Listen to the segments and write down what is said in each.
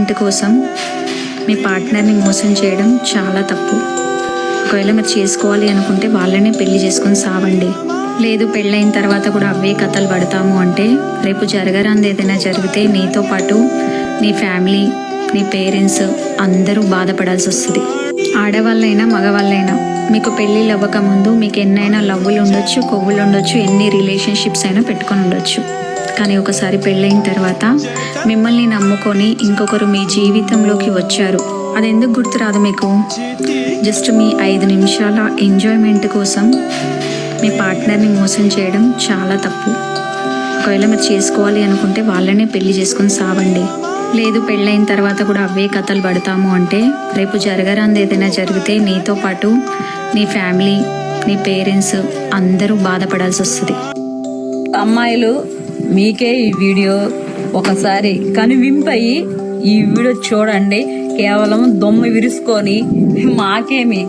Enjoyment కోసం మీ పార్ట్నర్ని మోసం చేయడం చాలా తప్పు. ఒకవేళ మీరు చేసుకోవాలి అనుకుంటే వాళ్ళనే పెళ్లి చేసుకొని సావండి. లేదు పెళ్ళైన తర్వాత కూడా అవే కథలు పడతాము అంటే రేపు జరగరాంది ఏదైనా జరిగితే నీతో పాటు నీ ఫ్యామిలీ, నీ పేరెంట్స్ అందరూ బాధపడాల్సి వస్తుంది. ఆడవాళ్ళైనా మగవాళ్ళైనా మీకు పెళ్ళిళ్ళు అవ్వకముందు మీకు ఎన్నైనా లవ్వులు ఉండొచ్చు, కొవ్వులు ఉండొచ్చు, ఎన్ని రిలేషన్షిప్స్ అయినా పెట్టుకొని ఉండొచ్చు. కానీ ఒకసారి పెళ్ళైన తర్వాత మిమ్మల్ని నమ్ముకొని ఇంకొకరు మీ జీవితంలోకి వచ్చారు. అది ఎందుకు గుర్తురాదు మీకు? జస్ట్ మీ 5 నిమిషాల ఎంజాయ్మెంట్ కోసం మీ పార్ట్నర్ని మోసం చేయడం చాలా తప్పు. ఒకవేళ మీరు చేసుకోవాలి అనుకుంటే వాళ్ళనే పెళ్లి చేసుకొని సావండి. లేదు పెళ్ళైన తర్వాత కూడా అవే కథలు పడతాము అంటే రేపు జరగరాంది ఏదైనా జరిగితే నీతో పాటు నీ ఫ్యామిలీ, నీ పేరెంట్స్ అందరూ బాధపడాల్సి వస్తుంది. అమ్మాయిలు మీకే ఈ వీడియో ఒకసారి కనువింపయి ఈ వీడియో చూడండి. కేవలం దొమ్మ విరుసుకొని మాకేమి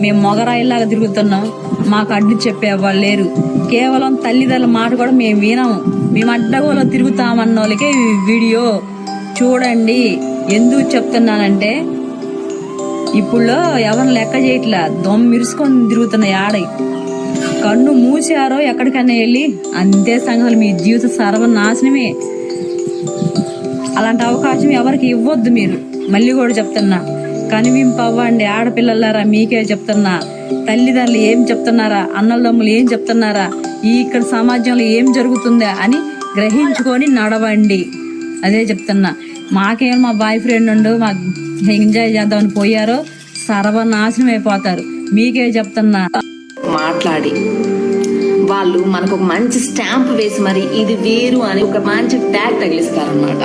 మేము మొగరాయిలాగా తిరుగుతున్నాం, మాకు అడ్డు చెప్పేవాళ్ళు లేరు, కేవలం తల్లిదండ్రుల మాట కూడా మేము వినము, మేము అడ్డగోలో తిరుగుతామన్న వాళ్ళకే ఈ వీడియో చూడండి. ఎందుకు చెప్తున్నానంటే ఇప్పుడు ఎవరిని లెక్క చేయట్లా, దొమ్మ విరుసుకొని తిరుగుతున్న ఆడై కన్ను మూసారో ఎక్కడికైనా వెళ్ళి అంతే సంగతులు, మీ జీవిత సర్వనాశనమే. అలాంటి అవకాశం ఎవరికి ఇవ్వద్దు. మీరు మళ్ళీ కూడా చెప్తున్నా, కనివింపవ్వండి ఆడపిల్లలారా, మీకే చెప్తున్నా. తల్లిదండ్రులు ఏం చెప్తున్నారా, అన్నదమ్ములు ఏం చెప్తున్నారా, ఇక్కడ సమాజంలో ఏం జరుగుతుందా అని గ్రహించుకొని నడవండి. అదే చెప్తున్నా. మాకేమో మా బాయ్ ఫ్రెండ్ ఉండు, మాకు ఎంజాయ్ చేద్దామని పోయారో సర్వనాశనం అయిపోతారు. మీకే చెప్తున్నా. మాట్లాడి వాళ్ళు మనకు ఒక మంచి స్టాంప్ వేసి మరి ఇది వేరు అని ఒక మంచి ట్యాగ్ తగిలిస్తారనమాట.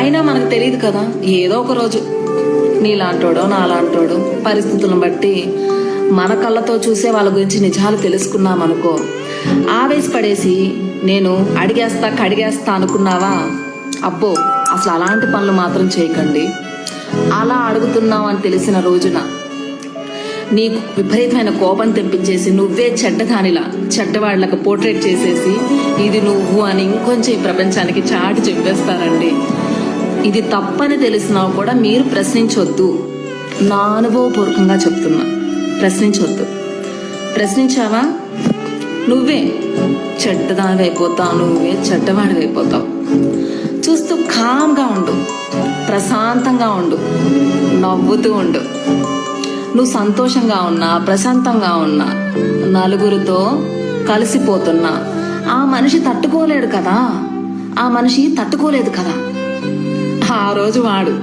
అయినా మనకు తెలియదు కదా, ఏదో ఒక రోజు నీలాంటోడో నాలాంటోడో పరిస్థితులను బట్టి మన కళ్ళతో చూసే వాళ్ళ గురించి నిజాలు తెలుసుకున్నామనుకో, ఆవేశపడేసి నేను అడిగేస్తా కడిగేస్తా అనుకున్నావా? అబ్బో, అసలు అలాంటి పనులు మాత్రం చేయకండి. అలా అడుగుతున్నావు అని తెలిసిన రోజున నీకు విపరీతమైన కోపం తెప్పించేసి నువ్వే చెడ్డదానిలా చెడ్డవాళ్ళకు పోర్ట్రేట్ చేసేసి ఇది నువ్వు అని ఇంకొంచెం ఈ ప్రపంచానికి చాటి చెప్పేస్తారండి. ఇది తప్పని తెలిసినా కూడా మీరు ప్రశ్నించొద్దు. నా అనుభవపూర్వకంగా చెప్తున్నా, ప్రశ్నించొద్దు. ప్రశ్నించావా నువ్వే చెడ్డదాని అయిపోతావు, నువ్వే చెడ్డవాడివి అయిపోతావు. చూస్తూ కామ్గా ఉండు, ప్రశాంతంగా ఉండు, నవ్వుతూ ఉండు. నువ్వు సంతోషంగా ఉన్నా, ప్రశాంతంగా ఉన్నా, నలుగురితో కలిసిపోతున్నా ఆ మనిషి తట్టుకోలేడు కదా, ఆ మనిషి తట్టుకోలేదు కదా. ఆ రోజు వాడు,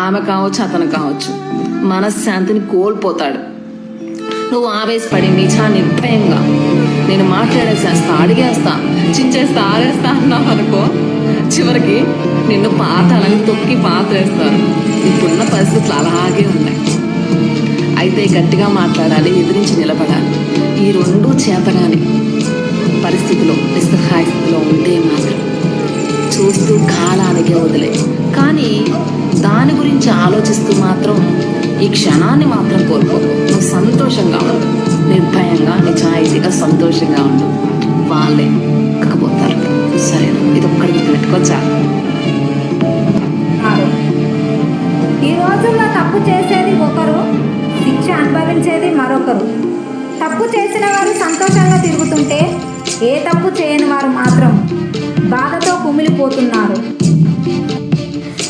ఆమె కావచ్చు అతను కావచ్చు, మనశ్శాంతిని కోల్పోతాడు. నువ్వు ఆవేశపడి నిజా నిర్భయంగా నేను మాట్లాడేసేస్తా, అడిగేస్తా, చించేస్తా, ఆరేస్తా అన్నావు అనుకో, చివరికి నిన్ను పాతాలని తొక్కి పాతేస్తారు. ఇప్పుడున్న పరిస్థితులు అలాగే ఉన్నాయి. అయితే గట్టిగా మాట్లాడాలి, ఎదిరించి నిలబడాలి. ఈ రెండూ చేతగాని పరిస్థితిలో నిస్సహాయ స్థితిలో ఉంటే మాత్రం చూస్తూ కాలానికే వదిలే. కానీ దాని గురించి ఆలోచిస్తూ మాత్రం ఈ క్షణాన్ని మాత్రం కోల్పోకు. నువ్వు సంతోషంగా ఉండు, నిర్భయంగా నిజాయితీగా సంతోషంగా ఉండు. వాళ్ళే ఎక్కకపోతారు. సరేనా? ఇది ఒక్కడికి గుర్తుపెట్టుకోవచ్చా? ఈ రోజుల్లో తప్పు చేసేది ఒకరు, శిక్ష అనుభవించేది మరొకరు. తప్పు చేసిన వారు సంతోషంగా తిరుగుతుంటే ఏ తప్పు చేయని వారు మాత్రం బాధతో కుమిలిపోతున్నారు.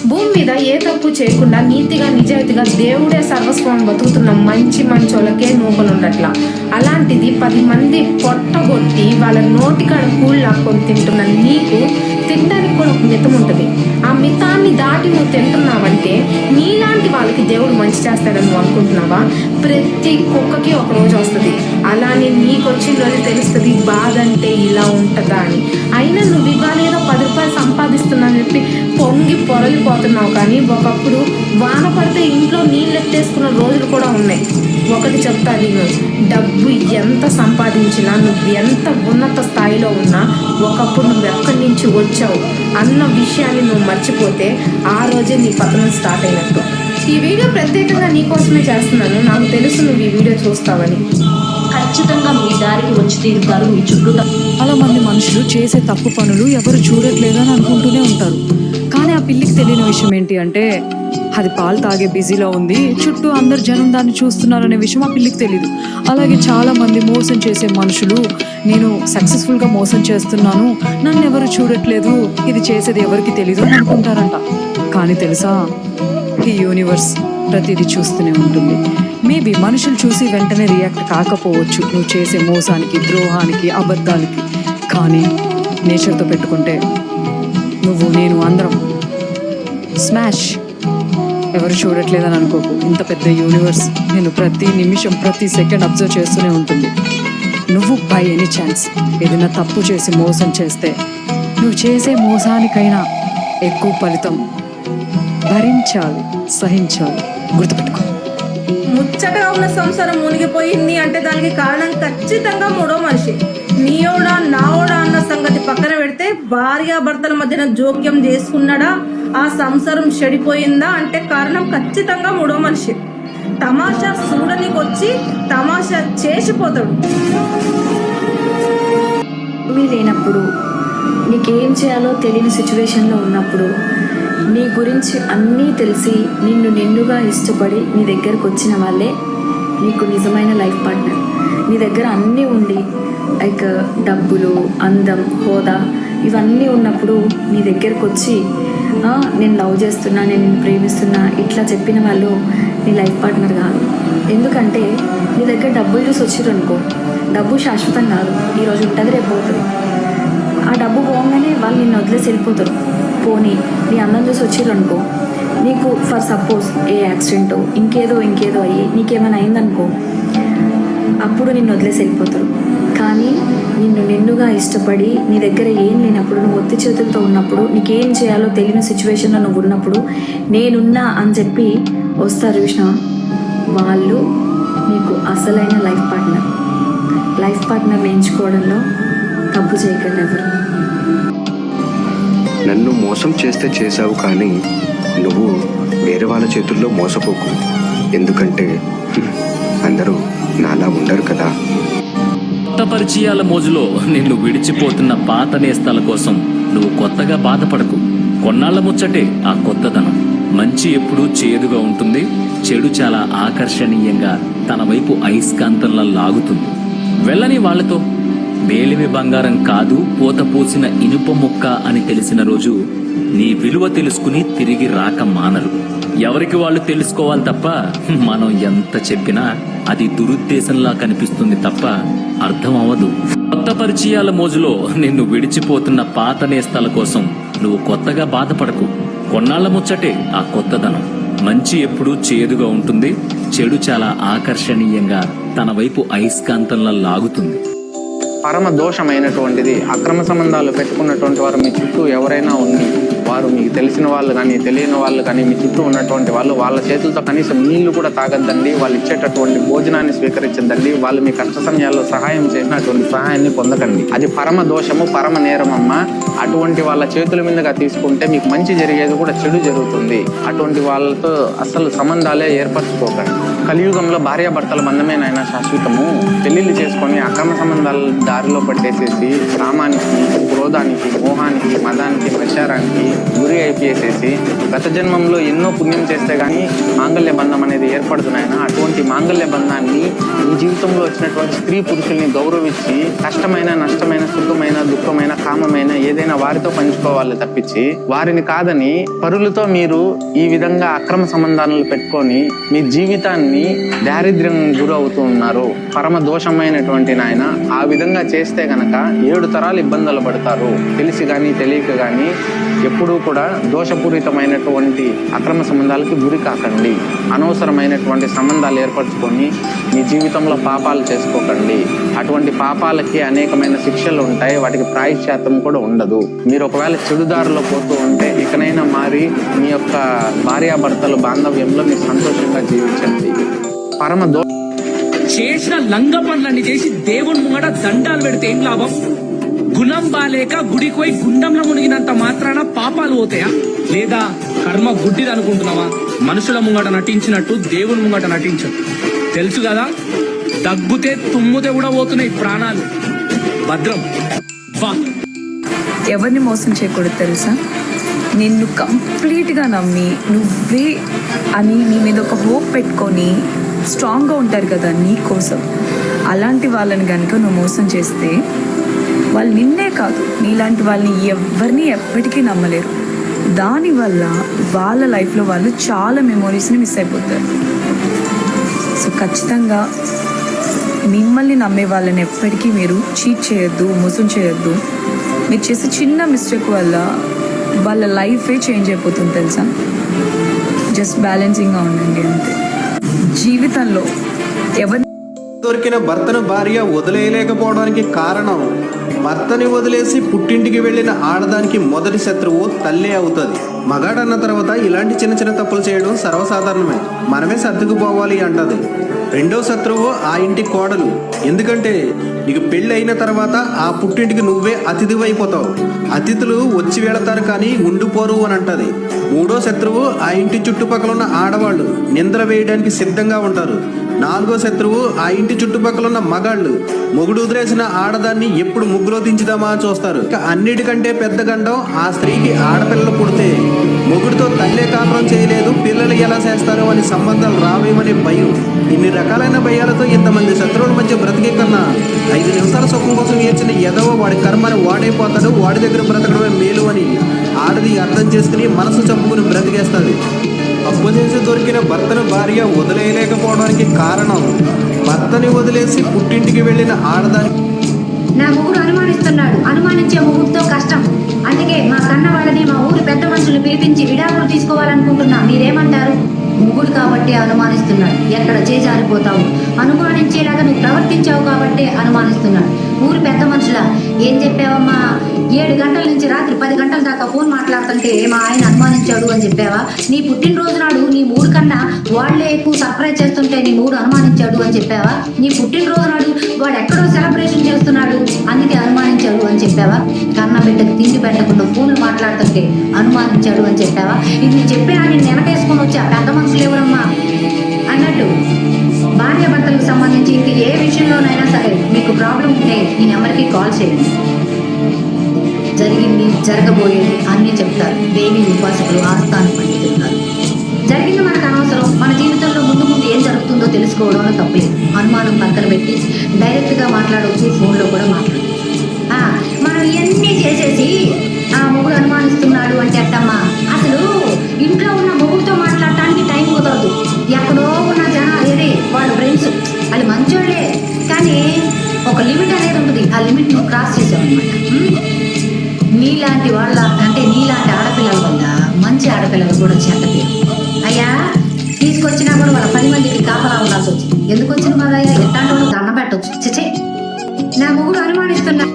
భూమి మీద ఏ తప్పు చేయకుండా నీతిగా నిజాయితీగా దేవుడే సర్వస్వం బతుకుతున్న మంచి మంచోళ్ళకే నూకలుండట్లా. అలాంటిది 10 మంది పొట్టగొట్టి వాళ్ళ నోటికాడ కూళ్ళు లాక్కొని తింటున్న నీకు తినడానికి కూడా ఒక మితం ఉంటుంది. ఆ మితాన్ని దాటి నువ్వు తింటున్నావంటే నీలాంటి వాళ్ళకి దేవుడు మంచి చేస్తాడని నువ్వు అనుకుంటున్నావా? ప్రతి కుక్కకి ఒక రోజు వస్తుంది. అలానే నీకు వచ్చిన రోజు తెలుస్తుంది బాధ అంటే ఇలా ఉంటుందా అని. అయినా నువ్వు ఇవాళ ఏదో 10 రూపాయలు సంపాదిస్తున్నావు చెప్పి పొంగి పొరలిపోతున్నావు. కానీ ఒకప్పుడు వాన పడితే ఇంట్లో నీళ్ళు ఎత్తేసుకున్న రోజులు కూడా ఉన్నాయి. ఒకటి చెప్తా, నేను డబ్బు ఎంత సంపాదించినా, నువ్వు ఎంత ఉన్నత స్థాయిలో ఉన్నా, ఒకప్పుడు నువ్వు ఎక్కడి నుంచి వచ్చావు అన్న విషయాన్ని నువ్వు మర్చిపోతే ఆ రోజే నీ పతనం స్టార్ట్ అయినట్టు. ఈ వీడియో ప్రత్యేకంగా నీకోసమే చేస్తున్నాను. నాకు తెలుసు నువ్వు ఈ వీడియో చూస్తావని. ఖచ్చితంగా మీ దారికి వచ్చి తీరుతారు. మీ చుట్టూ చాలా మంది మనుషులు చేసే తప్పు పనులు ఎవరు చూడట్లేదని అనుకుంటూనే ఉంటారు. కానీ కానీ ఆ పిల్లికి తెలియని విషయం ఏంటి అంటే అది పాలు తాగే బిజీలో ఉంది, చుట్టూ అందరు జనం దాన్ని చూస్తున్నారనే విషయం ఆ పిల్లికి తెలీదు. అలాగే చాలా మంది మోసం చేసే మనుషులు నేను సక్సెస్ఫుల్గా మోసం చేస్తున్నాను, నన్ను ఎవరు చూడట్లేదు, ఇది చేసేది ఎవరికి తెలీదు అని అనుకుంటారంట. కానీ తెలుసా, ఈ యూనివర్స్ ప్రతిదీ చూస్తూనే ఉంటుంది. మేబీ మనుషులు చూసి వెంటనే రియాక్ట్ కాకపోవచ్చు నువ్వు చేసే మోసానికి, ద్రోహానికి, అబద్ధాలకి. కానీ నేచర్తో పెట్టుకుంటే నువ్వు నేను అందరం స్మాష్. ఎవరు చూడట్లేదని అనుకోకు, ఇంత పెద్ద యూనివర్స్ నేను ప్రతి నిమిషం ప్రతి సెకండ్ అబ్జర్వ్ చేస్తూనే ఉంటుంది. నువ్వు బై ఎనీ ఛాన్స్ ఏదైనా తప్పు చేసి మోసం చేస్తే నువ్వు చేసే మోసానికైనా ఎక్కువ ఫలితం భరించాలి, సహించాలి. గుర్తుపెట్టుకో. ముచ్చటగా ఉన్న సంసారం మునిగిపోయింది అంటే దానికి కారణం ఖచ్చితంగా మూడో మనిషి. నీయోడా నావోడా అన్న సంగతి పక్కన పెడితే భార్యాభర్తల మధ్యన జోక్యం చేసుకున్నాడా, ఆ సంసారం చెడిపోయిందా అంటే కారణం ఖచ్చితంగా మూడో మనిషి. తమాషా చూడనికొచ్చి తమాషా చేసిపోతాడు. ఏమీ లేనప్పుడు, నీకేం చేయాలో తెలియని సిచ్యువేషన్లో ఉన్నప్పుడు, నీ గురించి అన్నీ తెలిసి నిన్ను నిండుగా ఇష్టపడి నీ దగ్గరకు వచ్చిన వాళ్ళే నీకు నిజమైన లైఫ్ పార్ట్నర్. నీ దగ్గర అన్నీ ఉండి లైక్ డబ్బులు, అందం, హోదా ఇవన్నీ ఉన్నప్పుడు నీ దగ్గరకు వచ్చి నేను లవ్ చేస్తున్నా, నేను నిన్ను ప్రేమిస్తున్నా ఇట్లా చెప్పిన వాళ్ళు నీ లైఫ్ పార్ట్నర్ కాదు. ఎందుకంటే నీ దగ్గర డబ్బులు చూసి వచ్చిర్రు అనుకో, డబ్బు శాశ్వతం కాదు, ఈరోజు ఉంటుంది రేపు పోతుంది. ఆ డబ్బు పోగానే వాళ్ళు నిన్ను వదిలేసి వెళ్ళిపోతారు. పోనీ నీ అందం చూసి వచ్చిర్రు అనుకో, నీకు ఫర్ సపోజ్ ఏ యాక్సిడెంటో ఇంకేదో అయ్యి నీకేమైనా అయిందనుకో, అప్పుడు నిన్ను వదిలేసి వెళ్ళిపోతారు. కానీ నిన్ను నిండుగా ఇష్టపడి నీ దగ్గర ఏం లేనప్పుడు, నువ్వు ఒత్తి చేతులతో ఉన్నప్పుడు, నీకేం చేయాలో తెలియని సిచ్యువేషన్లో నువ్వు ఉన్నప్పుడు నేనున్నా అని చెప్పి వస్తారు చూసిన వాళ్ళు నీకు అసలైన లైఫ్ పార్ట్నర్. లైఫ్ పార్ట్నర్ని ఎంచుకోవడంలో తప్పు చేయకండి ఎవరు. నన్ను మోసం చేస్తే చేశావు, కానీ నువ్వు వేరే వాళ్ళ చేతుల్లో మోసపోకు. ఎందుకంటే అందరూ నాలా ఉండరు కదా. కొత్త పరిచయాల మోజులో నిన్ను విడిచిపోతున్న పాత నేస్తాల కోసం నువ్వు కొత్తగా బాధపడకు. కొన్నాళ్ల ముచ్చటే ఆ కొత్తదనం. మంచి ఎప్పుడూ చేదుగా ఉంటుంది, చెడు చాలా ఆకర్షణీయంగా తన వైపు అయస్కాంతంలా లాగుతుంది. వెళ్ళని వాళ్లతో మేలిమి బంగారం కాదు, పూత పూసిన ఇనుప ముక్క అని తెలిసిన రోజు నీ విలువ తెలుసుకుని తిరిగి రాక మానరు. ఎవరికి వాళ్ళు తెలుసుకోవాలి తప్ప మనం ఎంత చెప్పినా అది దురుద్దేశంలా కనిపిస్తుంది తప్ప అర్థం అవ్వదు. కొత్త పరిచయాల మోజులో నిన్ను విడిచిపోతున్న పాత నేస్తాల కోసం నువ్వు కొత్తగా బాధపడకు. కొన్నాళ్ల ముచ్చటే ఆ కొత్తదనం. మంచి ఎప్పుడూ చేదుగా ఉంటుంది, చెడు చాలా ఆకర్షణీయంగా తన వైపు అయస్కాంతంలా లాగుతుంది. పరమ దోషమైనటువంటిది అక్రమ సంబంధాలు పెట్టుకున్నటువంటి వారు మీ చుట్టూ ఎవరైనా ఉండి, వారు మీకు తెలిసిన వాళ్ళు కానీ తెలియని వాళ్ళు కానీ మీ చుట్టూ ఉన్నటువంటి వాళ్ళు వాళ్ళ చేతులతో కనీసం నీళ్లు కూడా తాగద్దండి, వాళ్ళు ఇచ్చేటటువంటి భోజనాన్ని స్వీకరించద్దండి, వాళ్ళు మీ కష్ట సమయాల్లో సహాయం చేసినటువంటి సహాయాన్ని పొందకండి. అది పరమ దోషము, పరమ నేరమమ్మ. అటువంటి వాళ్ళ చేతుల మీదుగా తీసుకుంటే మీకు మంచి జరిగేది కూడా చెడు జరుగుతుంది. అటువంటి వాళ్ళతో అసలు సంబంధాలే ఏర్పరచుకోకండి. కలియుగంలో భార్యాభర్తల బంధమేనైనా శాశ్వతము. పెళ్లిళ్ళు చేసుకొని అక్రమ సంబంధాల దారిలో పట్టేసేసి కామానికి, క్రోధానికి, మోహానికి, మదానికి, ప్రచారానికి గురి అయిపోయేసేసి గత జన్మంలో ఎన్నో పుణ్యం చేస్తే గానీ మాంగళ్య బంధం అనేది ఏర్పడుతున్నాయన. అటువంటి మాంగళ్య బంధాన్ని ఈ జీవితంలో వచ్చినటువంటి స్త్రీ పురుషుల్ని గౌరవించి కష్టమైన, నష్టమైన, సుఖమైన, దుఃఖమైన, కామమైన ఏదైనా వారితో పంచుకోవాలి తప్పించి వారిని కాదని పరులతో మీరు ఈ విధంగా అక్రమ సంబంధాలను పెట్టుకొని మీ జీవితాన్ని దారిద్ర్యం గురవుతూ ఉన్నారు. పరమ దోషమైనటువంటి నాయన. ఆ విధంగా చేస్తే గనక 7 తరాలు ఇబ్బందులు పడతారు. తెలిసి కానీ తెలియక కానీ ఎప్పుడూ కూడా దోషపూరితమైనటువంటి అక్రమ సంబంధాలకి గురి కాకండి. అనవసరమైనటువంటి సంబంధాలు ఏర్పరచుకొని మీ జీవితంలో పాపాలు చేసుకోకండి. అటువంటి పాపాలకి అనేకమైన శిక్షలు ఉంటాయి, వాటికి ప్రాయశ్చాత్తం కూడా ఉండదు. మీరు ఒకవేళ చెడుదారిలో పోతూ ఉంటే ఇకనైనా మారి మీ యొక్క భార్యాభర్తల బాంధవ్యంలో మీరు సంతోషంగా జీవించండి. పరమ చేసిన లంగ పనులన్నీ చేసి దేవుని ముంగట దండాలు పెడితే ఏం లాభం? గుణం బాలేక గుడికి పోయి గుండంలో మునిగినంత మాత్రాన పాపాలు పోతాయా? లేదా కర్మ గుడ్డిది అనుకుంటున్నావా? మనుషుల ముంగట నటించినట్టు దేవుని ముంగట నటించదు. తెలుసు కదా, దగ్గుతే తుమ్ముతే కూడా పోతున్నాయి ప్రాణాలు. భద్రం. ఎవరిని మోసం చేయకూడదు తెలుసా? నిన్ను కంప్లీట్గా నమ్మి నువ్వే అని నీ మీద ఒక హోప్ పెట్టుకొని స్ట్రాంగ్గా ఉంటారు కదా నీ కోసం. అలాంటి వాళ్ళని కనుక నువ్వు మోసం చేస్తే వాళ్ళు నిన్నే కాదు నీలాంటి వాళ్ళని ఎవరిని ఎప్పటికీ నమ్మలేరు. దానివల్ల వాళ్ళ లైఫ్లో వాళ్ళు చాలా మెమోరీస్ని మిస్ అయిపోతారు. సో ఖచ్చితంగా మిమ్మల్ని నమ్మే వాళ్ళని ఎప్పటికీ మీరు చీట్ చేయొద్దు, మోసం చేయొద్దు. మీరు చేసే చిన్న మిస్టేక్ వల్ల వాళ్ళ లైఫే చేంజ్ అయిపోతుంది తెలుసా. జస్ట్ బ్యాలెన్సింగ్గా ఉండండి అంతే. జీవితంలో ఎవరి దొరికిన భర్తను భార్య వదిలేయలేకపోవడానికి కారణం భర్తని వదిలేసి పుట్టింటికి వెళ్ళిన ఆడదానికి మొదటి శత్రువు తల్లే అవుతుంది. మగాడన్న తర్వాత ఇలాంటి చిన్న చిన్న తప్పులు చేయడం సర్వసాధారణమే, మనమే సర్దుకుపోవాలి అంటది. రెండో శత్రువు ఆ ఇంటి కోడలు. ఎందుకంటే నీకు పెళ్ళి అయిన తర్వాత ఆ పుట్టింటికి నువ్వే అతిథివైపోతావు. అతిథులు వచ్చి వెళతారు కానీ ఉండిపోరు అని అంటది. మూడో శత్రువు ఆ ఇంటి చుట్టుపక్కల ఉన్న ఆడవాళ్ళు నింద్ర వేయడానికి సిద్ధంగా ఉంటారు. నాలుగో శత్రువు ఆ ఇంటి చుట్టుపక్కల ఉన్న మగాళ్ళు మొగుడు వదిలేసిన ఆడదాన్ని ఎప్పుడు ముగ్గులో దించుదామా అని చూస్తారు. ఇక అన్నిటికంటే పెద్ద గండం ఆ స్త్రీకి ఆడపిల్లలు పుడితే మొగుడితో తల్లే కాపురం చేయలేదు, పిల్లలు ఎలా చేస్తారు అని సంబంధాలు రావేమనే భయం. ఇన్ని రకాలైన భయాలతో ఇంతమంది శత్రువుల మధ్య బ్రతికే కన్నా 5 నిమిషాల సుఖం కోసం ఏడ్చిన ఎదవో వాడి కర్మని వాడైపోతాడు, వాడి దగ్గర బ్రతకడమే మేలు అని ఆడది అర్థం చేసుకుని మనసు చంపుకుని బ్రతికేస్తుంది. అప్పు చేసి దొరికిన భర్తను భార్య వదిలేయలేకపోవడానికి కారణం భర్తని వదిలేసి పుట్టింటికి వెళ్ళిన ఆడదాని. నా మొగుడు అనుమానిస్తున్నాడు, అనుమానించే మొగుడుతో కష్టం. అందుకే మా కన్న వాళ్ళని మా ఊరి పెద్ద మనుషులు పిలిపించి విడాకులు తీసుకోవాలనుకుంటున్నా. మీరేమంటారు? మొగుడు కాబట్టి అనుమానిస్తున్నాడు, ఎక్కడ చేజారిపోతావు, అనుమానించేలాగా నువ్వు ప్రవర్తించావు కాబట్టి అనుమానిస్తున్నాడు. ఊరి పెద్ద మనుషుల ఏం చెప్పావమ్మా? 7 గంటల నుంచి రాత్రి 10 గంటల దాకా ఫోన్ మాట్లాడుతుంటే మా ఆయన అనుమానించాడు అని చెప్పావా? నీ పుట్టినరోజు నాడు నీ మూడు కన్నా వాళ్లే ఎక్కువ సర్ప్రైజ్ చేస్తుంటే నీ మూడు అనుమానించాడు అని చెప్పావా? నీ పుట్టినరోజు నాడు వాడు ఎక్కడో సెలబ్రేషన్ చేస్తున్నాడు అందుకే అనుమానించాడు అని చెప్పావా? కన్న బిడ్డకు తిండి పెట్టకుండా ఫోన్లు మాట్లాడుతుంటే అనుమానించాడు అని చెప్పావా? ఇది చెప్పినా నేను వెనకేసుకొని వచ్చా పెద్ద మనుషులు ఎవరమ్మా అన్నట్టు. భార్య భర్తలకు సంబంధించి ఇంక ఏ విషయంలోనైనా సరే మీకు ప్రాబ్లం ఉంటే ఈ నెంబర్కి కాల్ చేయండి. జరిగింది జరగబోయేది అన్నీ చెప్తారు. దేవి ఉపాసకులు ఆస్థాన పండితున్నారు. జరిగింది మనకు అనవసరం. మన జీవితంలో ముందు ముందు ఏం జరుగుతుందో తెలుసుకోవడంలో తప్పలేదు. అనుమానం పక్కన పెట్టి డైరెక్ట్గా మాట్లాడవచ్చు, ఫోన్లో కూడా మాట్లాడవచ్చు. మనం ఇవన్నీ చేసేసి ఆ మొగుడు అనుమానిస్తున్నాడు అంటే అట్టమ్మా, అసలు ఇంట్లో ఉన్న మొగుడుతో మాట్లాడటానికి టైం కుదరదు. ఎక్కడో ఉన్న జనాలు ఏదే వాళ్ళ ఫ్రెండ్స్ వాళ్ళు మంచోళ్ళే, కానీ ఒక లిమిట్ అనేది ఉంటుంది. ఆ లిమిట్ నువ్వు క్రాస్ చేసావన్నమాట. నీలాంటి వాళ్ళ అంటే నీలాంటి ఆడపిల్లల వల్ల మంచి ఆడపిల్లలు కూడా చెడ్డ పేరు. అయ్యా తీసుకొచ్చినా కూడా వాళ్ళ 10 మందికి కాపలా ఉండాల్సి వచ్చింది. ఎందుకు వచ్చింది మరయ్యా? ఎట్లాంటి వాళ్ళు దండ పెట్టవచ్చు. చిచే నా మొగుడు అనుమానిస్తున్నా.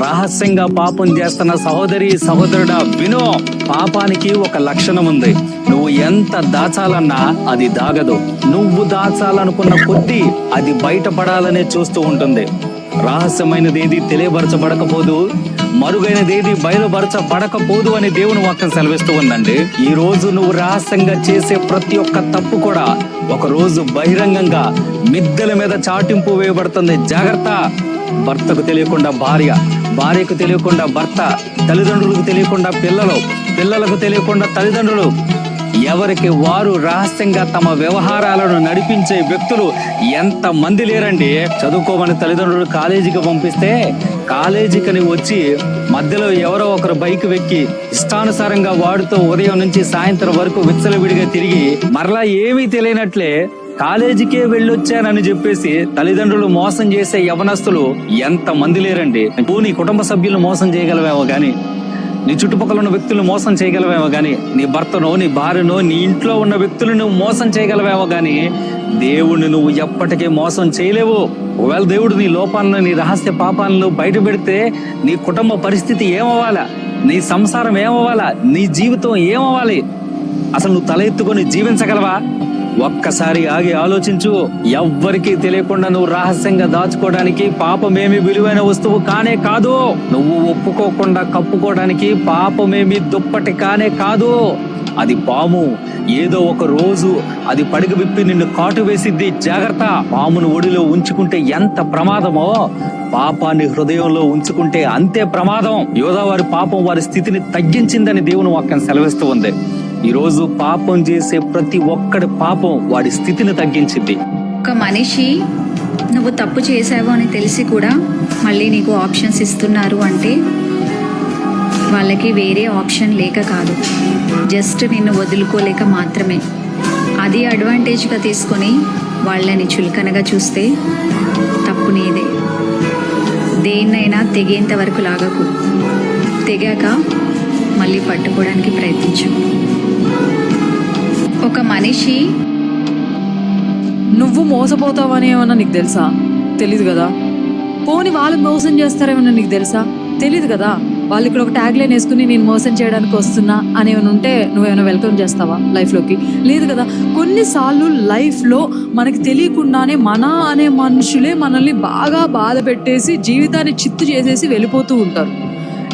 రహస్యంగా పాపం చేస్తున్న సహోదరి సహోదరుడా వినో, పాపానికి ఒక లక్షణం ఉంది. నువ్వు ఎంత దాచాలన్నా అది దాగదు. నువ్వు దాచాలనుకున్న కొద్దీ అది బయటపడాలనే చూస్తూ ఉంటుంది. రహస్యమైనదేది తెలియబరచబడకపోదు, మరుగైనదేది బయలుపరచబడకపోదు అని దేవుని వాక్యం సెలవిస్తూ ఉందండి. ఈ రోజు నువ్వు రహస్యంగా చేసే ప్రతి ఒక్క తప్పు కూడా ఒక రోజు బహిరంగంగా మిద్దెల మీద చాటింపు వేయబడుతుంది. జాగ్రత్త. భర్తకు తెలియకుండా భార్య, భార్యకు తెలియకుండా భర్త, తల్లిదండ్రులకు తెలియకుండా పిల్లలు, పిల్లలకు తెలియకుండా తల్లిదండ్రులు, ఎవరికి వారు రహస్యంగా తమ వ్యవహారాలను నడిపించే వ్యక్తులు ఎంత మంది లేరండి. చదువుకోమని తల్లిదండ్రులు కాలేజీకి పంపిస్తే కాలేజీకని వచ్చి మధ్యలో ఎవరో ఒకరు బైక్ వెక్కి ఇష్టానుసారంగా వాడుతూ ఉదయం నుంచి సాయంత్రం వరకు విచ్చలవిడిగా తిరిగి మరలా ఏమీ తెలియనట్లే కాలేజీకే వెళ్ళొచ్చానని చెప్పేసి తల్లిదండ్రులు మోసం చేసే యవనస్తులు ఎంత మంది లేరండి. నువ్వు నీ కుటుంబ సభ్యులను మోసం చేయగలవేమో గాని, నీ చుట్టుపక్కల ఉన్న వ్యక్తులను మోసం చేయగలవేమో గాని, నీ భర్తనో నీ భార్యనో నీ ఇంట్లో ఉన్న వ్యక్తులను నువ్వు మోసం చేయగలవేమో గాని దేవుణ్ణి నువ్వు ఎప్పటికీ మోసం చేయలేవు. ఒకవేళ దేవుడు నీ లోపాలను, నీ రహస్య పాపాలను బయట పెడితే నీ కుటుంబ పరిస్థితి ఏమవ్వాలా? నీ సంసారం ఏమవ్వాలా? నీ జీవితం ఏమవ్వాలి? అసలు నువ్వు తల ఎత్తుకొని జీవించగలవా? ఒక్కసారి ఆగి ఆలోచించు. ఎవ్వరికీ తెలియకుండా నువ్వు రహస్యంగా దాచుకోవడానికి పాపమేమి విలువైన వస్తువు కానే కాదు. నువ్వు ఒప్పుకోకుండా కప్పుకోవడానికి పాపమేమి దుప్పటి కానే కాదు. అది పాము. ఏదో ఒక రోజు అది పడగ విప్పి నిన్ను కాటు వేసిద్ది. జాగ్రత్త. పామును ఒడిలో ఉంచుకుంటే ఎంత ప్రమాదమో, పాపాన్ని హృదయంలో ఉంచుకుంటే అంతే ప్రమాదం. యోధా వారి పాపం వారి స్థితిని తగ్గించిందని దేవుని వాక్యం సెలవిస్తూ ఉంది. ఈ రోజు పాపం చేసే ప్రతి ఒక్కడి పాపం వాడి స్థితిని తగ్గించింది. ఒక మనిషి నువ్వు తప్పు చేసావు అని తెలిసి కూడా మళ్ళీ నీకు ఆప్షన్స్ ఇస్తున్నారు అంటే వాళ్ళకి వేరే ఆప్షన్ లేక కాదు, జస్ట్ నిన్ను వదులుకోలేక మాత్రమే. అది అడ్వాంటేజ్గా తీసుకొని వాళ్ళని చులకనగా చూస్తే తప్పు నీదే. దేన్నైనా తెగేంత వరకు లాగకు, తెగాక మళ్ళీ పట్టుకోవడానికి ప్రయత్నించు. ఒక మనిషి నువ్వు మోసపోతావని ఏమన్నా నీకు తెలుసా? తెలీదు కదా. పోని వాళ్ళు మోసం చేస్తారేమన్నా నీకు తెలుసా? తెలీదు కదా. వాళ్ళు ఇక్కడ ఒక ట్యాగ్ లైన్ వేసుకుని నేను మోసం చేయడానికి వస్తున్నా అని ఏమైనా ఉంటే నువ్వేమైనా వెల్కమ్ చేస్తావా లైఫ్లోకి? లేదు కదా. కొన్నిసార్లు లైఫ్లో మనకి తెలియకుండానే మన అనే మనుషులే మనల్ని బాగా బాధ పెట్టేసి జీవితాన్ని చిత్తు చేసేసి వెళ్ళిపోతూ ఉంటారు.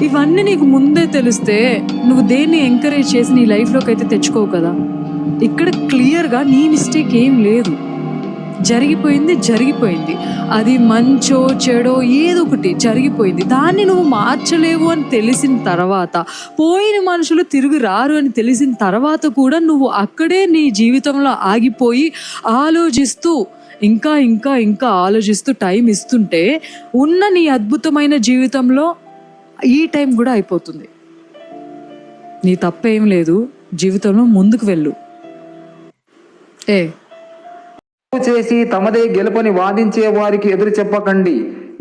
ఇవన్నీ నీకు ముందే తెలిస్తే నువ్వు దేన్ని ఎంకరేజ్ చేసి నీ లైఫ్లోకి అయితే తెచ్చుకోవు కదా. ఇక్కడ క్లియర్గా నీ మిస్టేక్ ఏం లేదు. జరిగిపోయింది. అది మంచో చెడో ఏదో ఒకటి జరిగిపోయింది. దాన్ని నువ్వు మార్చలేవు అని తెలిసిన తర్వాత, పోయిన మనుషులు తిరిగి రారు అని తెలిసిన తర్వాత కూడా నువ్వు అక్కడే నీ జీవితంలో ఆగిపోయి ఆలోచిస్తూ ఇంకా ఆలోచిస్తూ టైం ఇస్తుంటే ఉన్న నీ అద్భుతమైన జీవితంలో ఈ టైం కూడా అయిపోతుంది. నీ తప్పేం లేదు, జీవితంలో ముందుకు వెళ్ళు. చేసి తమదే గెలుపని వాదించే వారికి ఎదురు చెప్పకండి.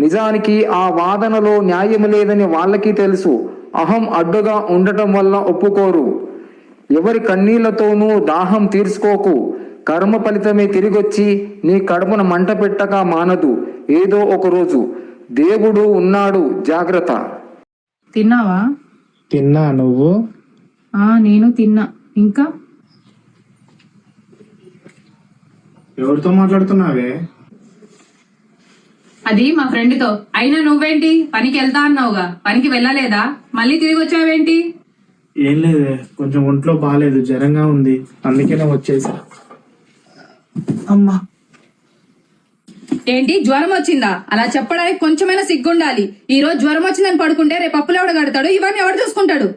నిజానికి ఆ వాదనలో న్యాయం లేదని వాళ్ళకి తెలుసు. అహం అడ్డుగా ఉండటం వల్ల ఒప్పుకోరు. ఎవరి కన్నీళ్లతోనూ దాహం తీర్చుకోకు. కర్మ ఫలితమే తిరిగొచ్చి నీ కడుపున మంట పెట్టక మానదు. ఏదో ఒక రోజు దేవుడు ఉన్నాడు, జాగ్రత్త. తిన్నావా? తిన్నా. నువ్వు? నేను తిన్నా. ఇంకా ఎవరితో మాట్లాడుతున్నావే? అది మా ఫ్రెండ్తో. అయినా నువ్వేంటి పనికి వెళ్తా అన్నావుగా, పనికి వెళ్ళలేదా? మళ్ళీ తిరిగి వచ్చావేంటి? ఏం లేదే, కొంచెం ఒంట్లో బాగాలేదు, జ్వరంగా ఉంది, అందుకనే వచ్చేసా. అమ్మా. ఏంటి జ్వరం వచ్చిందా? అలా చెప్పడానికి కొంచెమైనా సిగ్గుండాలి. ఈ రోజు జ్వరం వచ్చిందని పడుకుంటే రేపు అప్పులు ఎవడు కడతాడు? ఇవన్నీ ఎవడు చూసుకుంటాడు?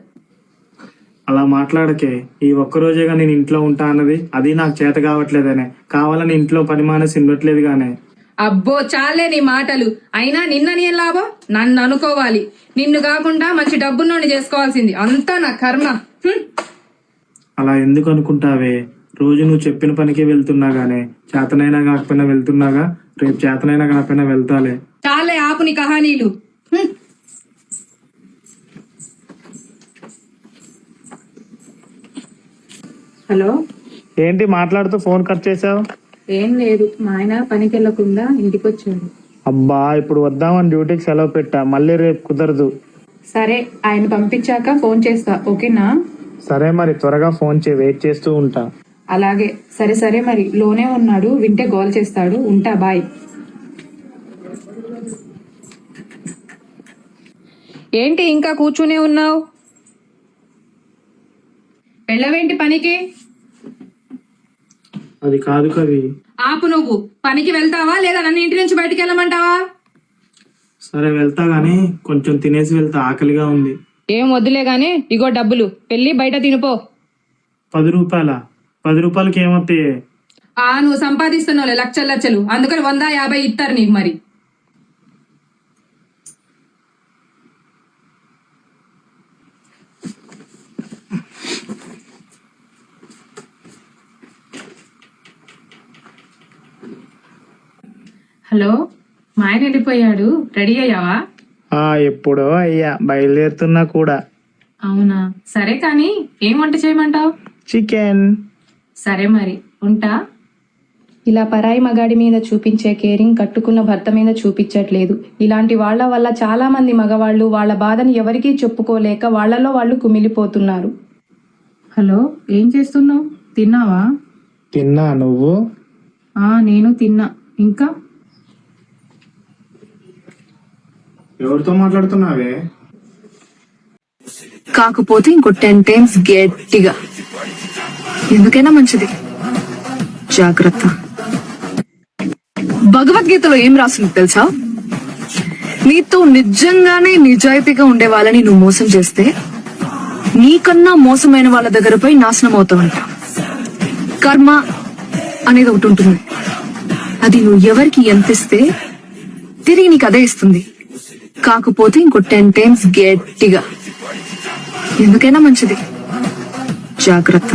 అలా మాట్లాడకే. ఈ ఒక్కరోజేగా నేను ఇంట్లో ఉంటా అన్నది, అది నాకు చేత కావట్లేదనే. కావాలని ఇంట్లో పని మానేసి ఉండట్లేదు గానే. అబ్బో చాలే నీ మాటలు. అయినా నిన్నని ఏం లాభం? నన్ను అనుకోవాలి. నిన్ను కాకుండా మంచి డబ్బున్నోని చేసుకోవాల్సింది. అంతా నా కర్మ. అలా ఎందుకు అనుకుంటావే? రోజు నువ్వు చెప్పిన పనికే వెళ్తున్నా గానే. చేతనైనా కాకపోయినా వెళ్తున్నాగా. రేపు చేతనైనా కాకపోయినా వెళ్తాలే. చాలే ఆపు నీ కహానీలు. హలో. ఏంటి మాట్లాడుతూ ఫోన్ కట్ చేసావు? ఏం లేదు, మా ఆయన పనికి వెళ్లకుండా ఇంటికి వచ్చాడు. అబ్బా, ఇప్పుడు వద్దామని డ్యూటీకి సెలవు పెట్టా, మళ్ళీ రేపు కుదరదు. సరే, ఆయన పంపించాక ఫోన్ చేస్తా, ఓకేనా? సరే మరి, త్వరగా ఫోన్ చేయి, వెయిట్ చేస్తూ ఉంటా. అలాగే. సరే మరి, లోనే ఉన్నాడు, వింటే గోల్ చేస్తాడు. ఉంటా, బాయ్. ఏంటి ఇంకా కూర్చునే ఉన్నావు? వెళ్ళవేంటి పనికి? అది కాదు కవి. ఆపు. నువ్వు పనికి వెళ్తావా లేదా నన్ను ఇంటి నుంచి బయటికి వెళ్ళమంటావా? సరే వెళ్తా గానీ కొంచెం తినేసి వెళ్తా, ఆకలిగా ఉంది. ఏం వద్దులే గానీ ఇగో డబ్బులు, వెళ్ళి బయట తినిపో. 10 రూపాయల? 10 రూపాయలకి ఏమవుతాయి? నువ్వు సంపాదిస్తున్నావులే లక్షలు, అందుకని 100, 50 ఇస్తారు నీకు. మరి హలో, మా ఆయన వెళ్ళిపోయాడు, రెడీ అయ్యావా? ఎప్పుడో అయ్యా, బయలుదేరుతున్నా కూడా. అవునా? సరే కానీ ఏం వంట చేయమంటావు? చికెన్. సరే మరి, ఉంటా. ఇలా పరాయి మగాడి మీద చూపించే కేరింగ్ కట్టుకున్న భర్త మీద చూపించట్లేదు. ఇలాంటి వాళ్ల వల్ల చాలా మంది మగవాళ్ళు వాళ్ళ బాధని ఎవరికీ చెప్పుకోలేక వాళ్లలో వాళ్ళు కుమిలిపోతున్నారు. హలో, ఏం చేస్తున్నావు? తిన్నావా? తిన్నా. నువ్వు? నేను తిన్నా. ఇంకా ఎవరితో మాట్లాడుతున్నావే? కాకపోతే ఇంకో 10 times గట్టిగా. ఎందుకైనా మంచిది జాగ్రత్త. భగవద్గీతలో ఏం రాసింది తెలుసా? నీతో నిజంగానే నిజాయితీగా ఉండే వాళ్ళని నువ్వు మోసం చేస్తే నీకన్నా మోసమైన వాళ్ళ దగ్గర పోయి నాశనం అవుతావంట. కర్మ అనేది ఒకటి ఉంటుంది, అది నువ్వు ఎవరికి ఎంత ఇస్తే తిరిగి నీకు అదే ఇస్తుంది, కాకపోతే ఇంకో 10 times గట్టిగా. ఎందుకైనా మంచిది జాగ్రత్త.